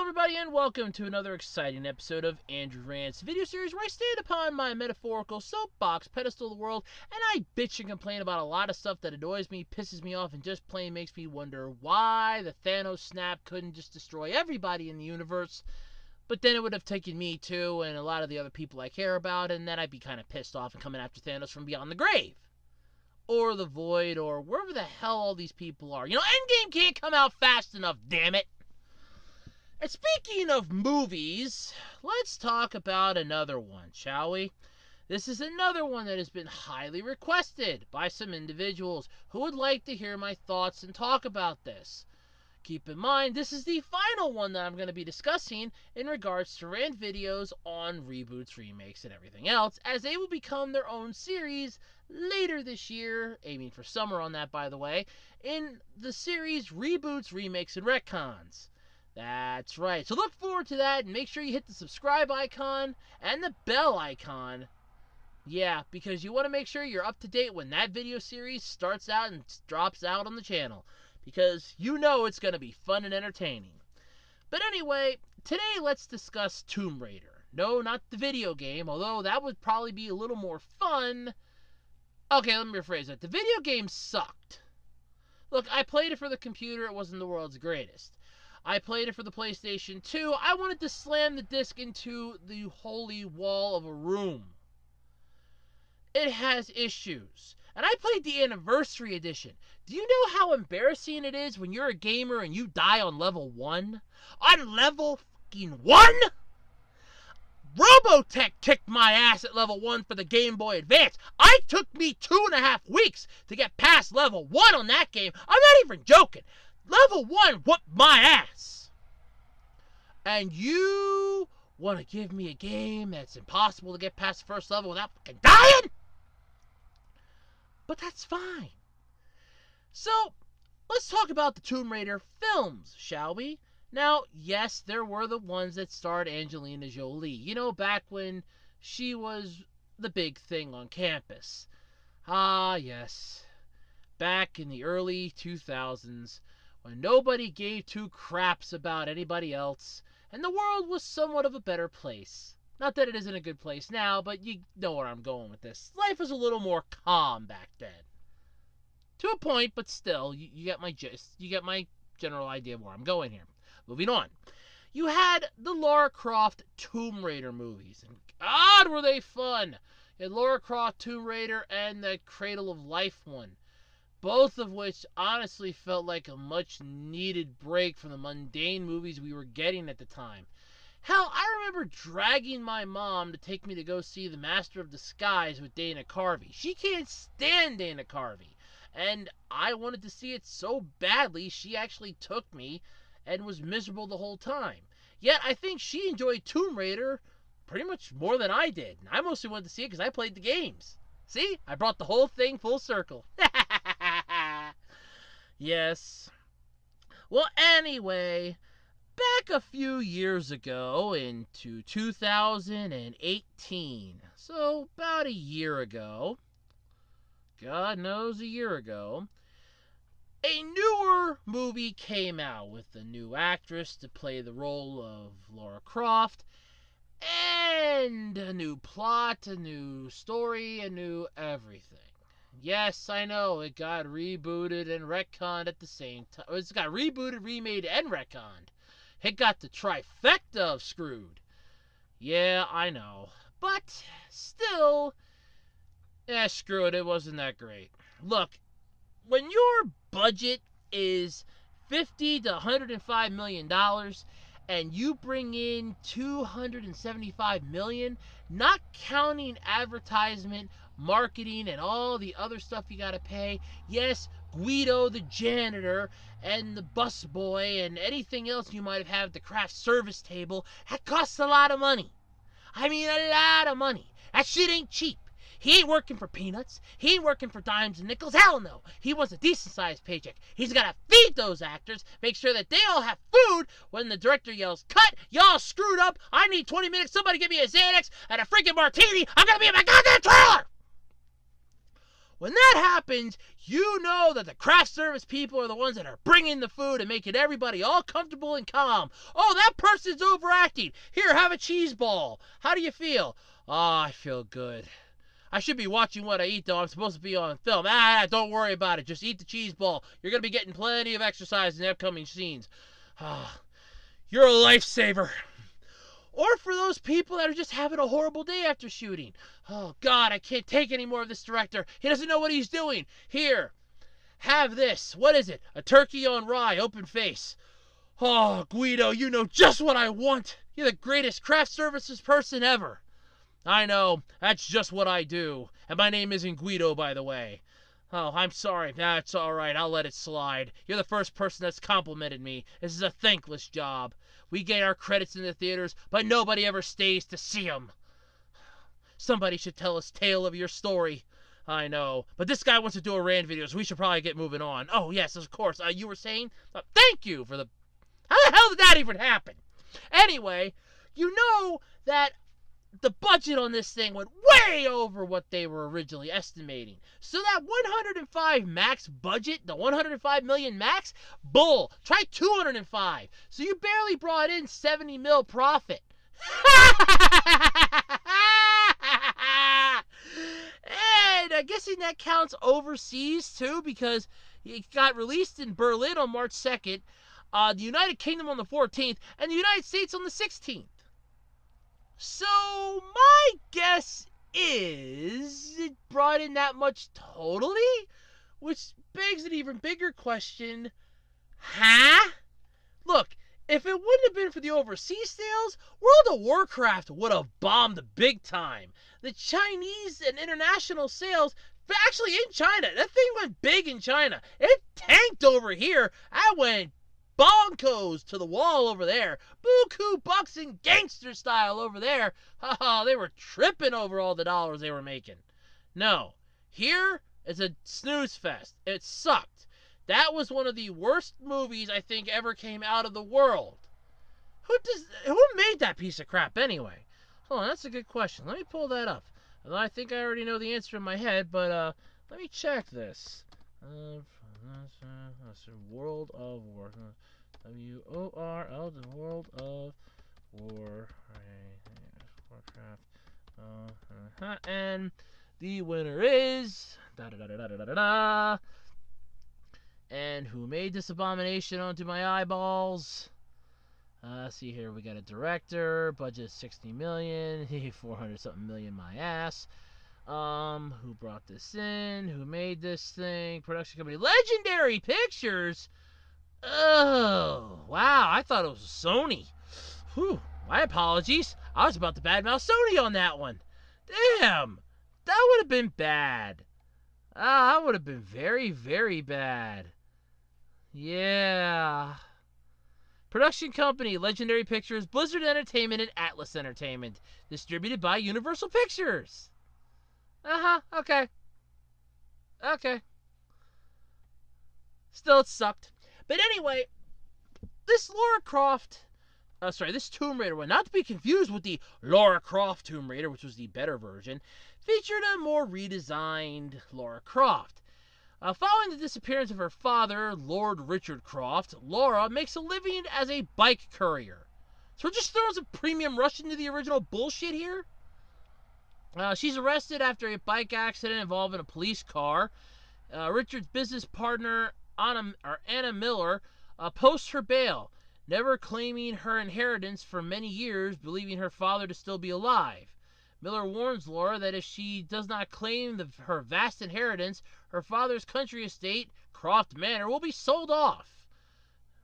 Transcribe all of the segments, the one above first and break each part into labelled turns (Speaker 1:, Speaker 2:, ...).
Speaker 1: everybody, and welcome to another exciting episode of Andrew Rants, video series where I stand upon my metaphorical soapbox pedestal of the world, and I bitch and complain about a lot of stuff that annoys me, pisses me off, and just plain makes me wonder why the Thanos snap couldn't just destroy everybody in the universe, but then it would have taken me too, and a lot of the other people I care about, and then I'd be kind of pissed off and coming after Thanos from beyond the grave. Or the void, or wherever the hell all these people are. You know, Endgame can't come out fast enough, damn it! And speaking of movies, let's talk about another one, shall we? This is another one that has been highly requested by some individuals who would like to hear my thoughts and talk about this. Keep in mind, this is the final one that I'm going to be discussing in regards to rant videos on reboots, remakes, and everything else, as they will become their own series later this year, aiming for summer on that, by the way, in the series Reboots, Remakes, and Retcons. That's right. So look forward to that, and make sure you hit the subscribe icon and the bell icon. Yeah, because you want to make sure you're up to date when that video series starts out and drops out on the channel, because you know it's going to be fun and entertaining. But anyway, today let's discuss Tomb Raider. No, not the video game, although that would probably be a little more fun. Okay, let me rephrase that. The video game sucked. Look, I played it for the computer. It wasn't the world's greatest. I played it for the PlayStation 2. I wanted to slam the disc into the holy wall of a room. It has issues. And I played the Anniversary Edition. Do you know how embarrassing it is when you're a gamer and you die on level 1? On level fucking 1? Robotech kicked my ass at level 1 for the Game Boy Advance. It took me 2.5 weeks to get past level 1 on that game. I'm not even joking. Level 1 whooped my ass. And you want to give me a game that's impossible to get past the first level without fucking dying? But that's fine. So, let's talk about the Tomb Raider films, shall we? Now, yes, there were the ones that starred Angelina Jolie. You know, back when she was the big thing on campus. Ah, yes. Back in the early 2000s, when nobody gave two craps about anybody else, and the world was somewhat of a better place. Not that it isn't a good place now, but you know where I'm going with this. Life was a little more calm back then. To a point, but still, you get my gist. You get my general idea of where I'm going here. Moving on. You had the Lara Croft Tomb Raider movies, and God, were they fun! You had Lara Croft Tomb Raider and the Cradle of Life one. Both of which honestly felt like a much-needed break from the mundane movies we were getting at the time. Hell, I remember dragging my mom to take me to go see The Master of Disguise with Dana Carvey. She can't stand Dana Carvey, and I wanted to see it so badly she actually took me and was miserable the whole time. Yet I think she enjoyed Tomb Raider pretty much more than I did. I mostly wanted to see it because I played the games. See? I brought the whole thing full circle. Yes. Well, anyway, back a few years ago into 2018, so about a year ago, God knows a year ago, a newer movie came out with a new actress to play the role of Lara Croft, and a new plot, a new story, a new everything. Yes, I know, it got rebooted and retconned at the same time. It's got rebooted, remade, and retconned. It got the trifecta of screwed. Yeah, I know. But, still, screw it, it wasn't that great. Look, when your budget is $50 to $105 million, and you bring in $275 million, not counting advertisement, marketing, and all the other stuff you gotta pay. Yes, Guido the janitor and the busboy and anything else you might have had at the craft service table, that costs a lot of money. I mean, a lot of money. That shit ain't cheap. He ain't working for peanuts. He ain't working for dimes and nickels. Hell no. He wants a decent-sized paycheck. He's got to feed those actors, make sure that they all have food when the director yells, "Cut! Y'all screwed up! I need 20 minutes. Somebody give me a Xanax and a freaking martini. I'm going to be in my goddamn trailer!" When that happens, you know that the craft service people are the ones that are bringing the food and making everybody all comfortable and calm. Oh, that person's overacting. Here, have a cheese ball. How do you feel? Oh, I feel good. I should be watching what I eat, though. I'm supposed to be on film. Don't worry about it. Just eat the cheese ball. You're going to be getting plenty of exercise in the upcoming scenes. You're a lifesaver. Or for those people that are just having a horrible day after shooting. Oh, God, I can't take any more of this director. He doesn't know what he's doing. Here, have this. What is it? A turkey on rye, open face. Oh, Guido, you know just what I want. You're the greatest craft services person ever. I know, that's just what I do. And my name isn't Guido, by the way. Oh, I'm sorry. That's all right. I'll let it slide. You're the first person that's complimented me. This is a thankless job. We get our credits in the theaters, but nobody ever stays to see them. Somebody should tell us tale of your story. I know. But this guy wants to do a rant video, so we should probably get moving on. Oh, yes, of course. You were saying? Thank you for the... How the hell did that even happen? Anyway, you know that the budget on this thing went way over what they were originally estimating. So that 105 max budget, the 105 million max, bull. Try 205. So you barely brought in 70 mil profit. And I'm guessing that counts overseas too, because it got released in Berlin on March 2nd, the United Kingdom on the 14th, and the United States on the 16th. So my guess is it brought in that much totally? Which begs an even bigger question. Huh? Look, if it wouldn't have been for the overseas sales, World of Warcraft would have bombed big time. The Chinese and international sales, but actually in China, that thing went big in China. It tanked over here. I went bonkos to the wall over there. Buku bucks and gangster style over there. They were tripping over all the dollars they were making. No, here is a snooze fest. It sucked. That was one of the worst movies I think ever came out of the world. Who made that piece of crap anyway? Hold on, that's a good question. Let me pull that up. Although I think I already know the answer in my head, but let me check this. World of War. WORL, the World of War. Warcraft. And the winner is... And who made this abomination onto my eyeballs? See here, we got a director, budget 60 million, 400 something million my ass. Who brought this in? Who made this thing? Production company, Legendary Pictures. Oh, wow! I thought it was Sony. Whew! My apologies. I was about to badmouth Sony on that one. Damn, that would have been bad. That would have been very, very bad. Yeah. Production company, Legendary Pictures, Blizzard Entertainment, and Atlas Entertainment. Distributed by Universal Pictures. Okay. Still, it sucked. But anyway, this this Tomb Raider one, not to be confused with the Lara Croft Tomb Raider, which was the better version, featured a more redesigned Lara Croft. Following the disappearance of her father, Lord Richard Croft, Laura makes a living as a bike courier. So we're just throwing some premium rush into the original bullshit here? She's arrested after a bike accident involving a police car. Richard's business partner, Anna Miller, posts her bail, never claiming her inheritance for many years, believing her father to still be alive. Miller warns Laura that if she does not claim her vast inheritance, her father's country estate, Croft Manor, will be sold off.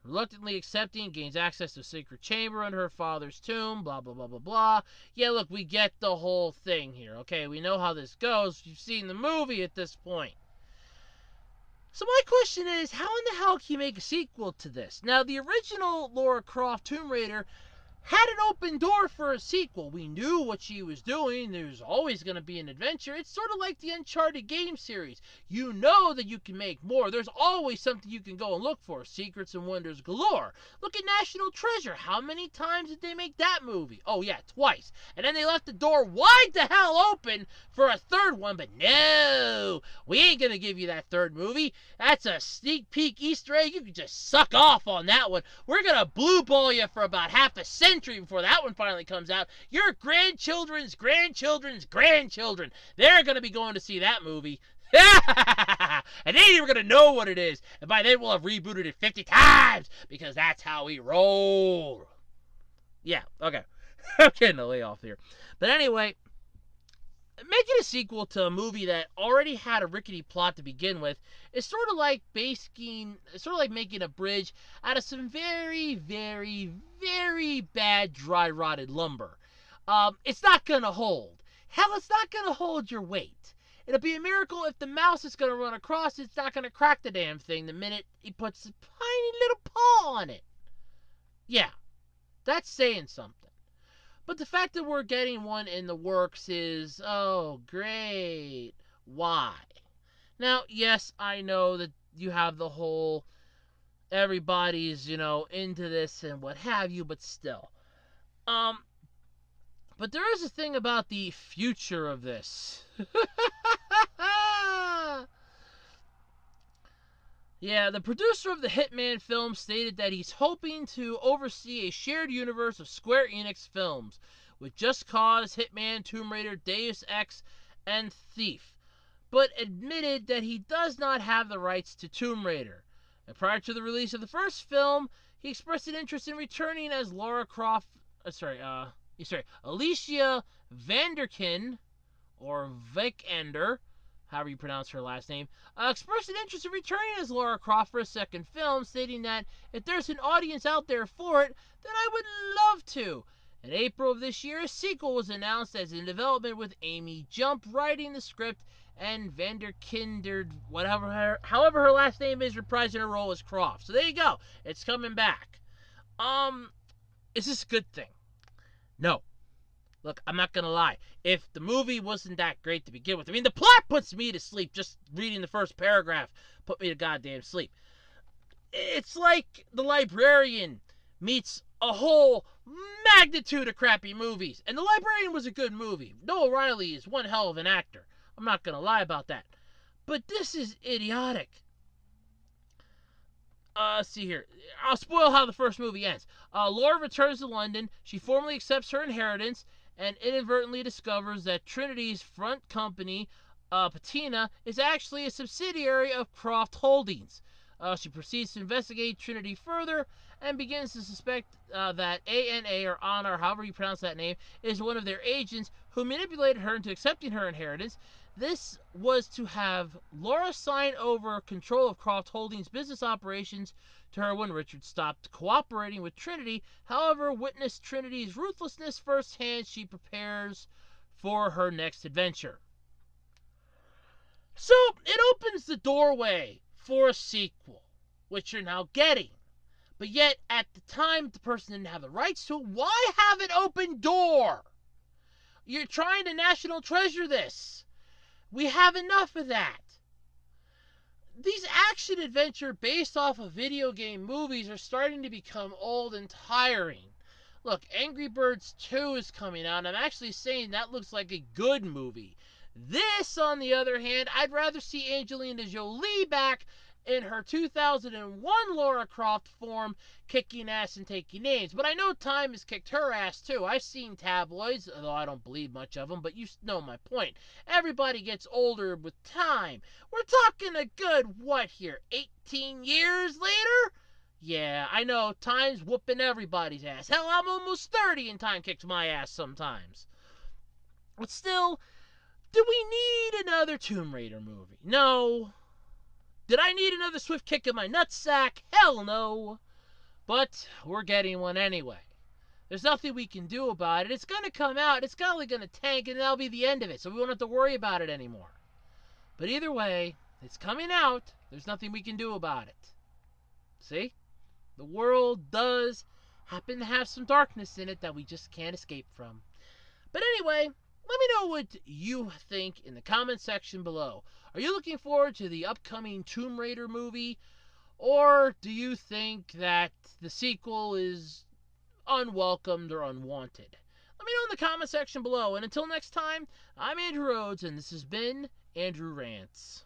Speaker 1: Reluctantly accepting, gains access to a secret chamber under her father's tomb, blah, blah, blah, blah, blah. Yeah, look, we get the whole thing here, okay? We know how this goes. You've seen the movie at this point. So my question is, how in the hell can you make a sequel to this? Now, the original Lara Croft Tomb Raider had an open door for a sequel. We knew what she was doing. There's always going to be an adventure. It's sort of like the Uncharted game series. You know that you can make more. There's always something you can go and look for. Secrets and wonders galore. Look at National Treasure. How many times did they make that movie? Oh, yeah, twice. And then they left the door wide the hell open for a third one. But no, we ain't going to give you that third movie. That's a sneak peek Easter egg. You can just suck off on that one. We're going to blue ball you for about half a century before that one finally comes out. Your grandchildren's grandchildren's grandchildren, they're going to be going to see that movie. And they ain't even going to know what it is. And by then we'll have rebooted it 50 times because that's how we roll. Yeah, okay. I'm getting a layoff here. But anyway, making a sequel to a movie that already had a rickety plot to begin with is sort of like making a bridge out of some very, very, very bad dry rotted lumber. It's not gonna hold. Hell, it's not gonna hold your weight. It'll be a miracle if the mouse is gonna run across. It's not gonna crack the damn thing the minute he puts a tiny little paw on it. Yeah, that's saying something. But the fact that we're getting one in the works is, oh, great. Why? Now, yes, I know that you have the whole, everybody's, into this and what have you, but still. But there is a thing about the future of this. Yeah, the producer of the Hitman film stated that he's hoping to oversee a shared universe of Square Enix films with Just Cause, Hitman, Tomb Raider, Deus Ex, and Thief, but admitted that he does not have the rights to Tomb Raider. And prior to the release of the first film, he expressed an interest in returning as Alicia Vanderkin, or Vikander, however you pronounce her last name, expressed an interest in returning as Lara Croft for a second film, stating that if there's an audience out there for it, then I would love to. In April of this year, a sequel was announced as in development with Amy Jump writing the script and Vanderkinder, however her last name is, reprising her role as Croft. So there you go. It's coming back. Is this a good thing? No. Look, I'm not going to lie. If the movie wasn't that great to begin with, the plot puts me to sleep. Just reading the first paragraph put me to goddamn sleep. It's like The Librarian meets a whole magnitude of crappy movies. And The Librarian was a good movie. Noah Riley is one hell of an actor. I'm not going to lie about that. But this is idiotic. See here. I'll spoil how the first movie ends. Laura returns to London. She formally accepts her inheritance and inadvertently discovers that Trinity's front company, Patina, is actually a subsidiary of Croft Holdings. She proceeds to investigate Trinity further and begins to suspect that ANA, or Anna, or however you pronounce that name, is one of their agents who manipulated her into accepting her inheritance. This was to have Laura sign over control of Croft Holdings' business operations to her when Richard stopped cooperating with Trinity. However, witness Trinity's ruthlessness firsthand, she prepares for her next adventure. So, it opens the doorway for a sequel, which you're now getting. But yet, at the time, the person didn't have the rights to it. Why have an open door? You're trying to National Treasure this. We have enough of that. These action-adventure based off of video game movies are starting to become old and tiring. Look, Angry Birds 2 is coming out, and I'm actually saying that looks like a good movie. This, on the other hand, I'd rather see Angelina Jolie back in her 2001 Lara Croft form, kicking ass and taking names. But I know time has kicked her ass too. I've seen tabloids, although I don't believe much of them, but you know my point. Everybody gets older with time. We're talking a good, 18 years later? Yeah, I know, time's whooping everybody's ass. Hell, I'm almost 30 and time kicks my ass sometimes. But still, do we need another Tomb Raider movie? No. Did I need another swift kick in my nutsack? Hell no. But we're getting one anyway. There's nothing we can do about it. It's going to come out. It's probably going to tank, and that'll be the end of it. So we won't have to worry about it anymore. But either way, it's coming out. There's nothing we can do about it. See? The world does happen to have some darkness in it that we just can't escape from. But anyway, let me know what you think in the comment section below. Are you looking forward to the upcoming Tomb Raider movie? Or do you think that the sequel is unwelcomed or unwanted? Let me know in the comment section below. And until next time, I'm Andrew Rhodes, and this has been Andrew Rants.